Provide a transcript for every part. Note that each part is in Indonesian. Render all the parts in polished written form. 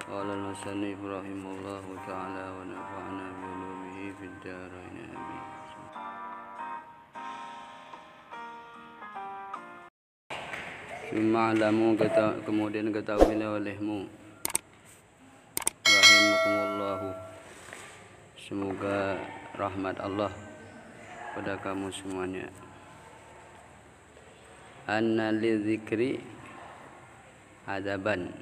قال المصنف رحمه الله تعالى ونفعنا بعلومه في الدارين آمين. Ma'lamu kemudian ketahuilah olehmu rahimakumullahu, semoga rahmat Allah pada kamu semuanya. Anna lidzikri adaban,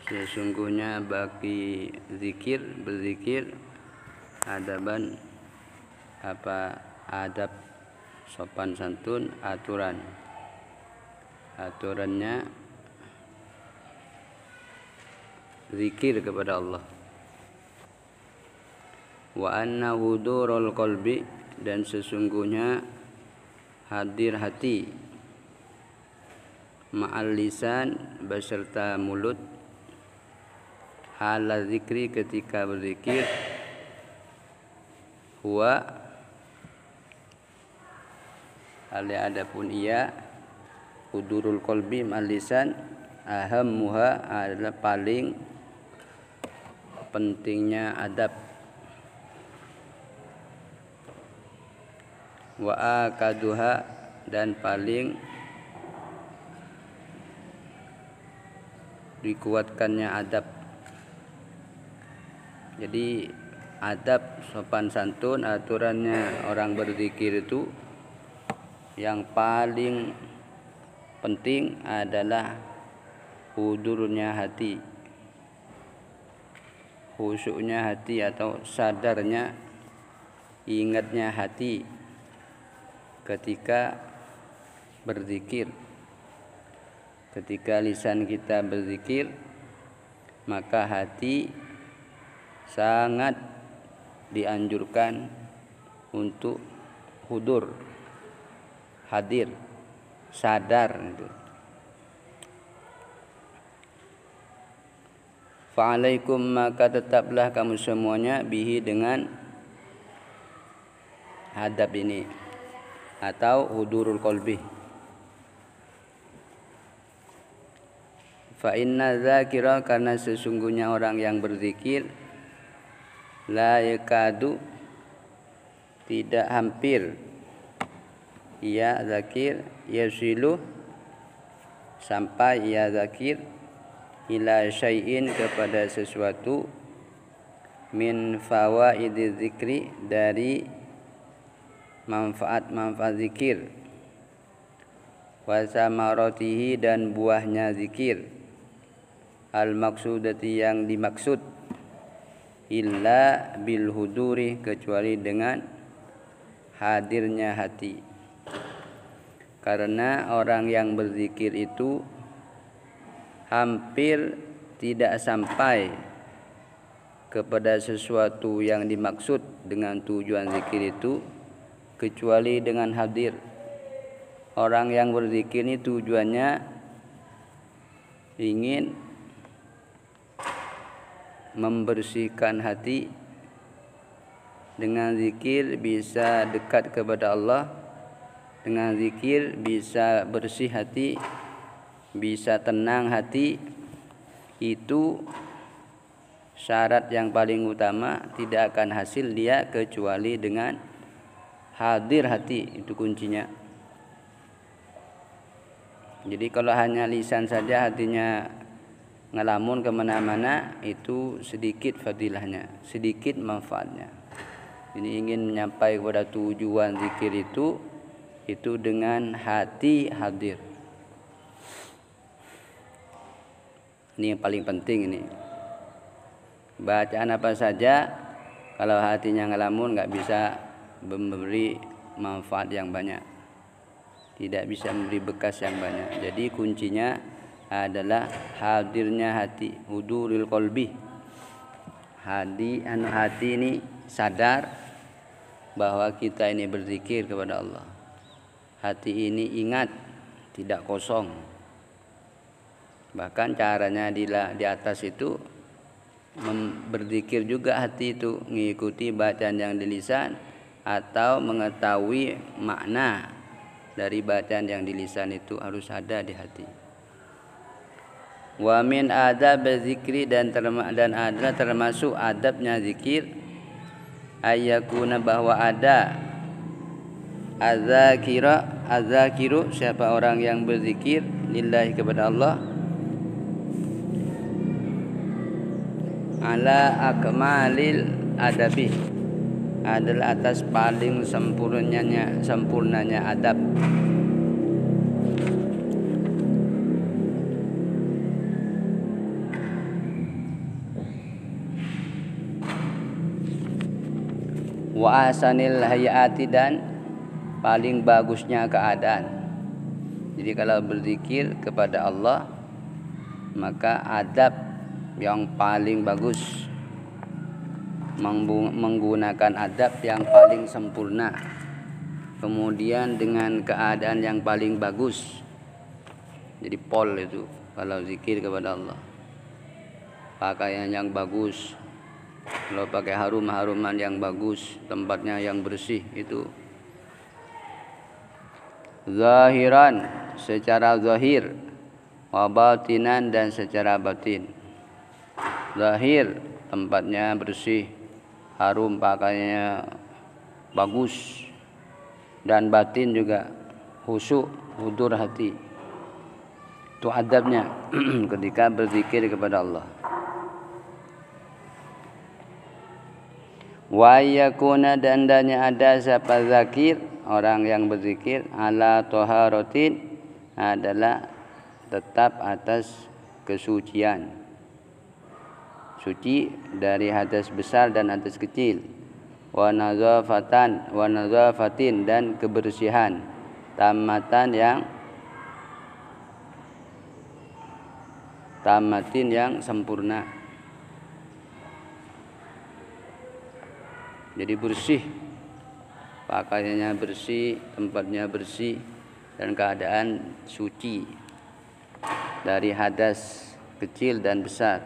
sesungguhnya bagi zikir, berzikir, adaban apa adab, sopan santun, aturannya zikir kepada Allah. Wa anna hudurul qalbi, dan sesungguhnya hadir hati, ma'al lisan beserta mulut, hala zikri ketika berzikir, huwa adapun ia, hudurul qalbi ma'al lisan, ahammuha adalah paling pentingnya adab, wa akaduha dan paling dikuatkannya adab. Jadi adab, sopan santun, aturannya orang berzikir itu yang paling penting adalah hudurnya hati, khusyuknya hati atau sadarnya, ingatnya hati ketika berzikir. Ketika lisan kita berzikir, maka hati sangat dianjurkan untuk hudur, hadir, sadar itu. Fa'alaikum, maka tetaplah kamu semuanya, bihi dengan adab ini atau hudurul qalbi. Fa inna dzakira, karena sesungguhnya orang yang berzikir, la yakadu tidak hampir, ia zakir, yasilu sampai ia zakir, ila syai'in kepada sesuatu, min fawaidiz zikri dari manfaat-manfaat zikir, wa samaratihi dan buahnya zikir, al maksudati yang dimaksud, illa bil huduri kecuali dengan hadirnya hati. Karena orang yang berzikir itu hampir tidak sampai kepada sesuatu yang dimaksud dengan tujuan zikir itu kecuali dengan hadir. Orang yang berzikir ini tujuannya ingin membersihkan hati. Dengan zikir bisa dekat kepada Allah, dengan zikir bisa bersih hati, bisa tenang hati. Itu syarat yang paling utama, tidak akan hasil dia kecuali dengan hadir hati, itu kuncinya. Jadi kalau hanya lisan saja hatinya ngelamun kemana-mana, itu sedikit fadilahnya, sedikit manfaatnya. Ini ingin menyampaikan kepada tujuan zikir itu dengan hati hadir. Ini yang paling penting ini. Bacaan apa saja kalau hatinya ngelamun nggak bisa memberi manfaat yang banyak, tidak bisa memberi bekas yang banyak. Jadi kuncinya adalah hadirnya hati, huduril qalbi. Hati ini sadar bahwa kita ini berzikir kepada Allah. Hati ini ingat, tidak kosong. Bahkan caranya di atas itu berzikir juga hati itu, mengikuti bacaan yang di lisan atau mengetahui makna dari bacaan yang di lisan itu harus ada di hati. Wa min adab zikri dan adalah termasuk adabnya zikir ayyakuna bahwa ada azzakiru siapa orang yang berzikir lillahi kepada Allah ala akmalil adabi adalah atas paling sempurnanya adab. Wa ahsanil hayati dan paling bagusnya keadaan. Jadi kalau berzikir kepada Allah maka adab yang paling bagus, menggunakan adab yang paling sempurna, kemudian dengan keadaan yang paling bagus. Jadi pol itu kalau zikir kepada Allah, pakaian yang bagus, kalau pakai haruman yang bagus, tempatnya yang bersih itu. Zahiran secara zahir, wa batinan dan secara batin. Zahir tempatnya bersih, harum, pakaiannya bagus, dan batin juga khusyuk, hudur hati. Itu adabnya ketika berzikir kepada Allah. Wa yakuna dan ada siapa zakir orang yang berzikir ala taharatin adalah tetap atas kesucian, suci dari hadas besar dan hadas kecil, wa nazafatin dan kebersihan, tamatin yang sempurna. Jadi bersih, pakaiannya bersih, tempatnya bersih, dan keadaan suci dari hadas kecil dan besar.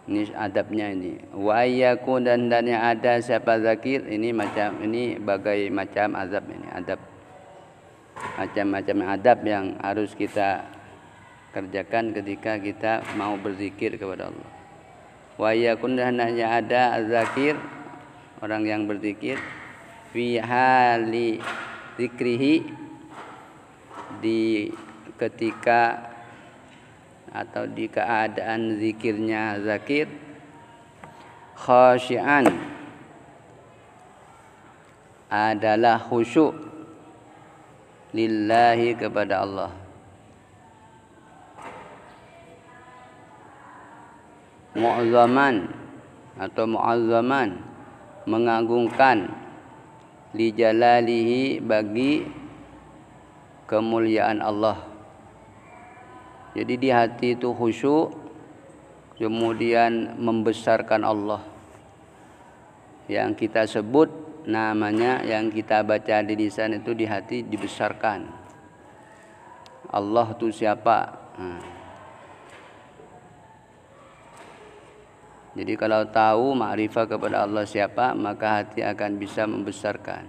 Ini adabnya ini. Wa yakun dan yang ada siapa zakir ini bagai macam azab ini, adab. Macam-macam adab yang harus kita kerjakan ketika kita mau berzikir kepada Allah. Wa yakun dan yang ada zakir orang yang berzikir fi hali zikrihi di ketika atau di keadaan zikirnya zakir khasyian adalah khusyuk lillahi kepada Allah, mu'azzaman atau mu'azzaman mengagungkan li jalalihi bagi kemuliaan Allah. Jadi di hati itu khusyuk, kemudian membesarkan Allah. Yang kita sebut namanya, yang kita baca di lisan itu di hati dibesarkan. Allah itu siapa? Jadi kalau tahu makrifah kepada Allah siapa, maka hati akan bisa membesarkan.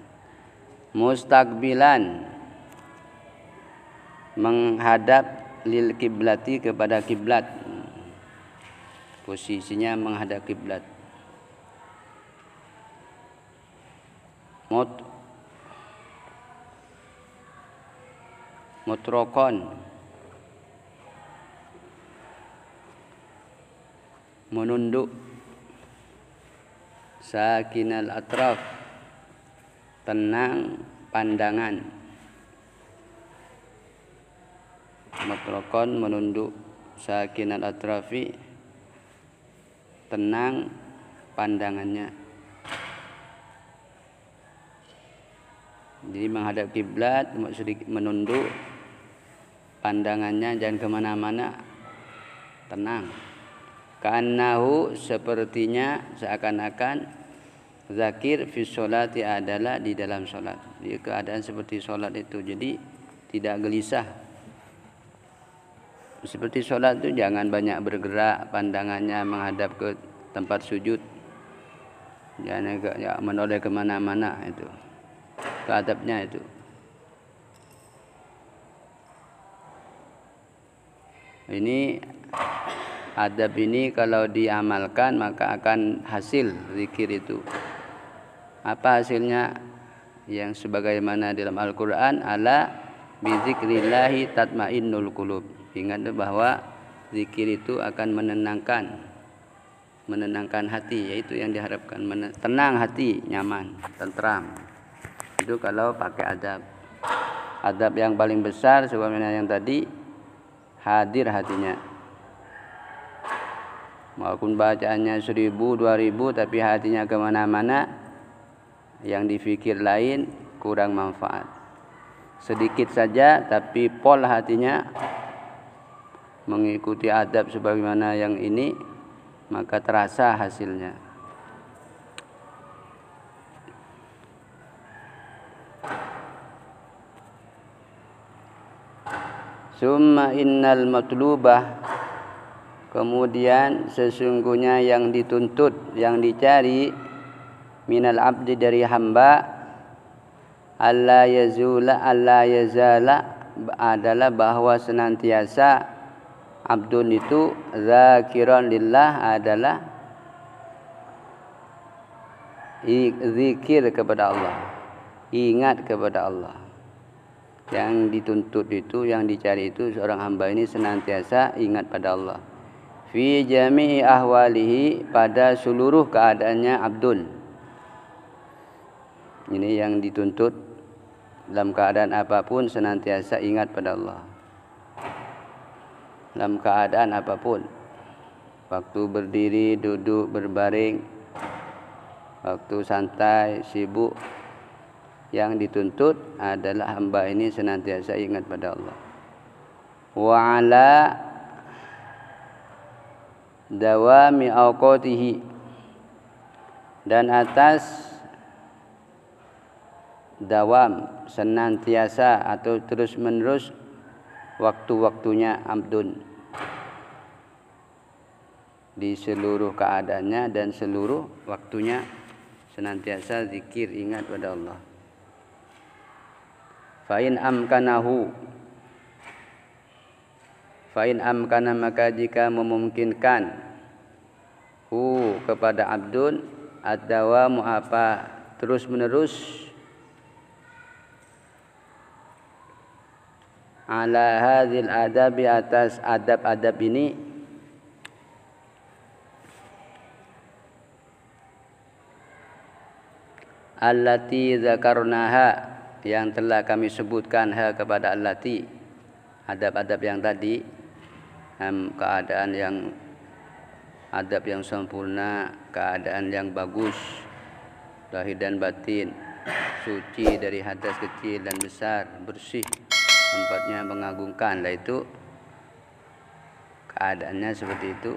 Mustaqbilan menghadap lil kiblati kepada kiblat. Posisinya menghadap kiblat. Mutrokon menunduk, sakinal atraf tenang pandangan, mutrokon menunduk, sakinal atrafi tenang pandangannya. Jadi menghadap kiblat, sedikit menunduk pandangannya, jangan kemana-mana, tenang. Ka'annahu sepertinya seakan-akan zakir fi sholati adalah di dalam sholat. Di keadaan seperti sholat itu, jadi tidak gelisah. Seperti sholat itu jangan banyak bergerak, pandangannya menghadap ke tempat sujud, jangan menoleh kemana-mana. Itu keadabnya itu. Ini Adab ini kalau diamalkan maka akan hasil zikir itu. Apa hasilnya? Yang sebagaimana dalam Al-Quran, ala bizikrillahi tatmainnul qulub. Ingat bahwa zikir itu akan menenangkan hati, yaitu yang diharapkan, tenang hati, nyaman, tentram. Itu kalau pakai adab. Adab yang paling besar sebagaimana yang tadi, hadir hatinya. Walaupun bacaannya 1000, 2000 tapi hatinya kemana-mana, yang difikir lain, kurang manfaat. Sedikit saja tapi pol hatinya mengikuti adab sebagaimana yang ini, maka terasa hasilnya. Summa innal matlubah, kemudian sesungguhnya yang dituntut, yang dicari, minal abdi dari hamba, alla yazala adalah bahwa senantiasa abdun itu zakiran lillah adalah zikir kepada Allah, ingat kepada Allah. Yang dituntut itu, yang dicari itu, seorang hamba ini senantiasa ingat pada Allah. Fi jami'i ahwalihi, pada seluruh keadaannya abdun. Ini yang dituntut, dalam keadaan apapun senantiasa ingat pada Allah. Dalam keadaan apapun, waktu berdiri, duduk, berbaring, waktu santai, sibuk, yang dituntut adalah hamba ini senantiasa ingat pada Allah. Wa ala dawami awqatihi, dan atas dawam, senantiasa atau terus menerus waktu-waktunya abdun, di seluruh keadaannya dan seluruh waktunya senantiasa zikir, ingat pada Allah. Fa'in amkana, maka jika memungkinkan kepada abdun ad-dawamu, apa terus menerus, ala hadzal adabi, atas adab-adab ini, allati zakarnaha, yang telah kami sebutkan kepada allati, adab-adab yang tadi, keadaan yang adab yang sempurna, keadaan yang bagus, zahir dan batin, suci dari hadas kecil dan besar, bersih, tempatnya mengagungkan. Lah itu keadaannya seperti itu.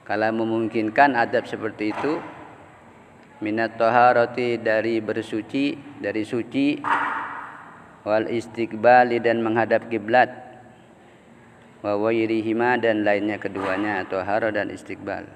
Kalau memungkinkan adab seperti itu, minat taharati, dari bersuci, dari suci, wal istiqbali, dan menghadap kiblat, wa wairihima, dan lainnya keduanya, tahara dan istiqbal.